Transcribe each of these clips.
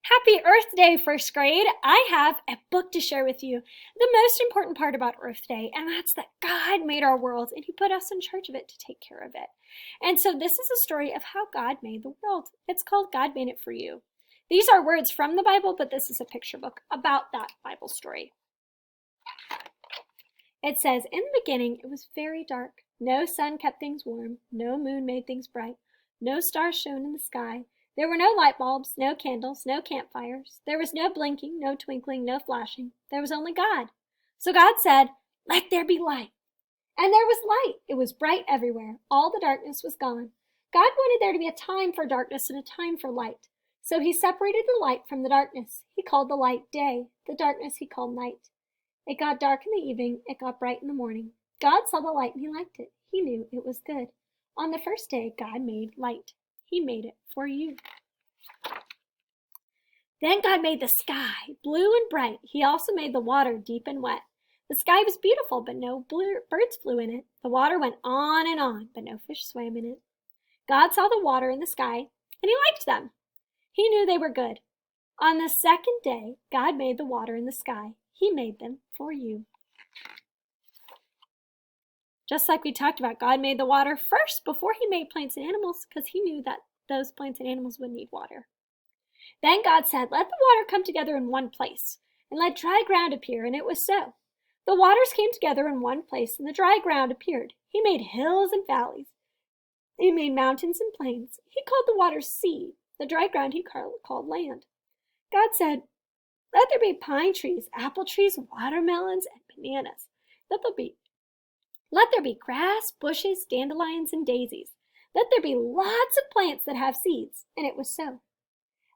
Happy Earth Day, first grade! I have a book to share with you. The most important part about Earth Day, and that's that God made our world and He put us in charge of it to take care of it. And so this is a story of how God made the world. It's called God Made It For You. These are words from the Bible, but this is a picture book about that Bible story. It says, in the beginning it was very dark. No sun kept things warm. No moon made things bright. No stars shone in the sky. There were no light bulbs, no candles, no campfires. There was no blinking, no twinkling, no flashing. There was only God. So God said, "Let there be light." And there was light. It was bright everywhere. All the darkness was gone. God wanted there to be a time for darkness and a time for light. So He separated the light from the darkness. He called the light day. The darkness He called night. It got dark in the evening. It got bright in the morning. God saw the light and He liked it. He knew it was good. On the first day, God made light. He made it for you. Then God made the sky, blue and bright. He also made the water deep and wet. The sky was beautiful, but no birds flew in it. The water went on, but no fish swam in it. God saw the water in the sky, and He liked them. He knew they were good. On the second day, God made the water in the sky. He made them for you. Just like we talked about, God made the water first before He made plants and animals because He knew that those plants and animals would need water. Then God said, "Let the water come together in one place, and let dry ground appear," and it was so. The waters came together in one place, and the dry ground appeared. He made hills and valleys. He made mountains and plains. He called the waters sea. The dry ground He called land. God said, "Let there be pine trees, apple trees, watermelons, and bananas. Let there be grass, bushes, dandelions, and daisies. Let there be lots of plants that have seeds." And it was so.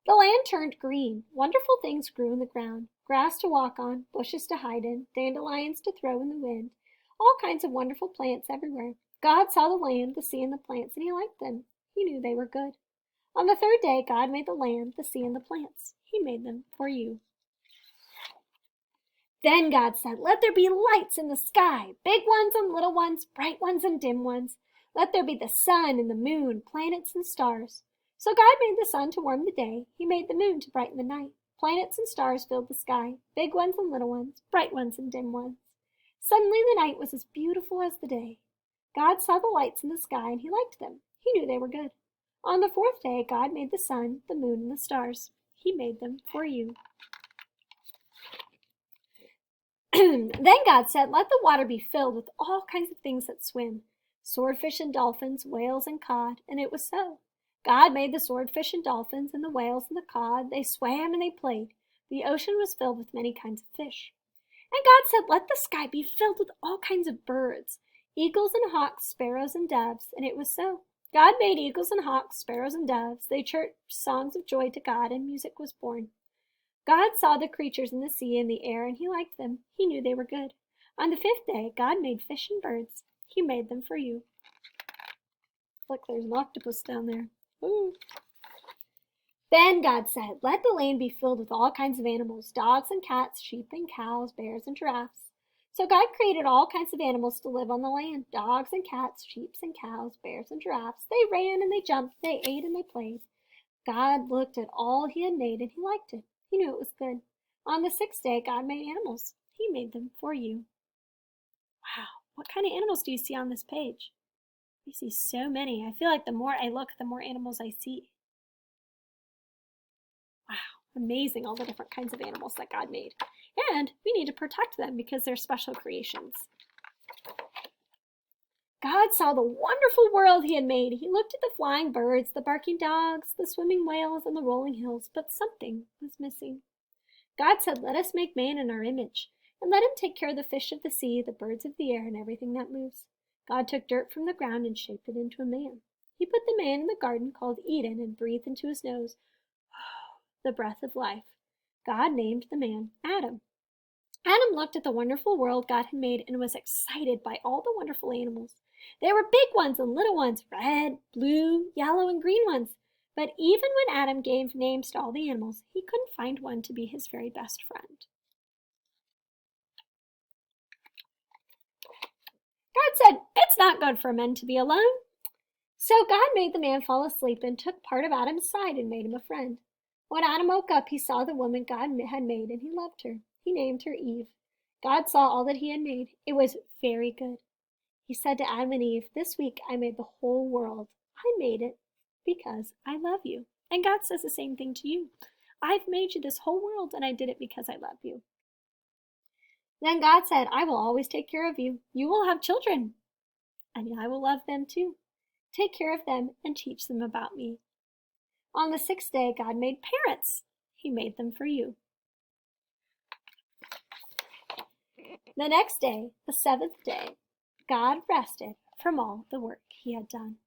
The land turned green. Wonderful things grew in the ground. Grass to walk on, bushes to hide in, dandelions to throw in the wind. All kinds of wonderful plants everywhere. God saw the land, the sea, and the plants, and He liked them. He knew they were good. On the third day, God made the land, the sea, and the plants. He made them for you. Then God said, "Let there be lights in the sky, big ones and little ones, bright ones and dim ones. Let there be the sun and the moon, planets and stars." So God made the sun to warm the day. He made the moon to brighten the night. Planets and stars filled the sky, big ones and little ones, bright ones and dim ones. Suddenly the night was as beautiful as the day. God saw the lights in the sky and He liked them. He knew they were good. On the fourth day, God made the sun, the moon, and the stars. He made them for you. Then God said, "Let the water be filled with all kinds of things that swim, swordfish and dolphins, whales and cod," and it was so. God made the swordfish and dolphins and the whales and the cod. They swam and they played. The ocean was filled with many kinds of fish. And God said, "Let the sky be filled with all kinds of birds, eagles and hawks, sparrows and doves," and it was so. God made eagles and hawks, sparrows and doves. They chirped songs of joy to God, and music was born. God saw the creatures in the sea and the air, and He liked them. He knew they were good. On the fifth day, God made fish and birds. He made them for you. Look, there's an octopus down there. Ooh. Then God said, "Let the land be filled with all kinds of animals, dogs and cats, sheep and cows, bears and giraffes." So God created all kinds of animals to live on the land, dogs and cats, sheep and cows, bears and giraffes. They ran and they jumped, they ate and they played. God looked at all He had made and He liked it. He knew it was good. On the sixth day, God made animals. He made them for you. Wow, what kind of animals do you see on this page? I see so many. I feel like the more I look, the more animals I see. Wow, amazing, all the different kinds of animals that God made. And we need to protect them because they're special creations. God saw the wonderful world He had made. He looked at the flying birds, the barking dogs, the swimming whales, and the rolling hills, but something was missing. God said, "Let us make man in our image, and let him take care of the fish of the sea, the birds of the air, and everything that moves." God took dirt from the ground and shaped it into a man. He put the man in the garden called Eden and breathed into his nose the breath of life. God named the man Adam. Adam looked at the wonderful world God had made and was excited by all the wonderful animals. There were big ones and little ones, red, blue, yellow, and green ones. But even when Adam gave names to all the animals, he couldn't find one to be his very best friend. God said, "It's not good for men to be alone." So God made the man fall asleep and took part of Adam's side and made him a friend. When Adam woke up, he saw the woman God had made, and he loved her. He named her Eve. God saw all that he had made. It was very good. He said to Adam and Eve, "This week I made the whole world. I made it because I love you." And God says the same thing to you. I've made you this whole world, and I did it because I love you. Then God said, "I will always take care of you. You will have children, and I will love them too. Take care of them and teach them about me." On the sixth day, God made parents. He made them for you. The next day, the seventh day, God rested from all the work he had done.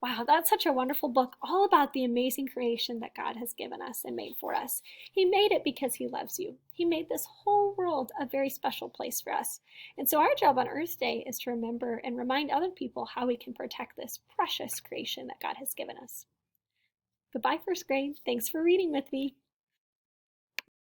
Wow, that's such a wonderful book, all about the amazing creation that God has given us and made for us. He made it because he loves you. He made this whole world a very special place for us. And so our job on Earth Day is to remember and remind other people how we can protect this precious creation that God has given us. Goodbye, first grade. Thanks for reading with me.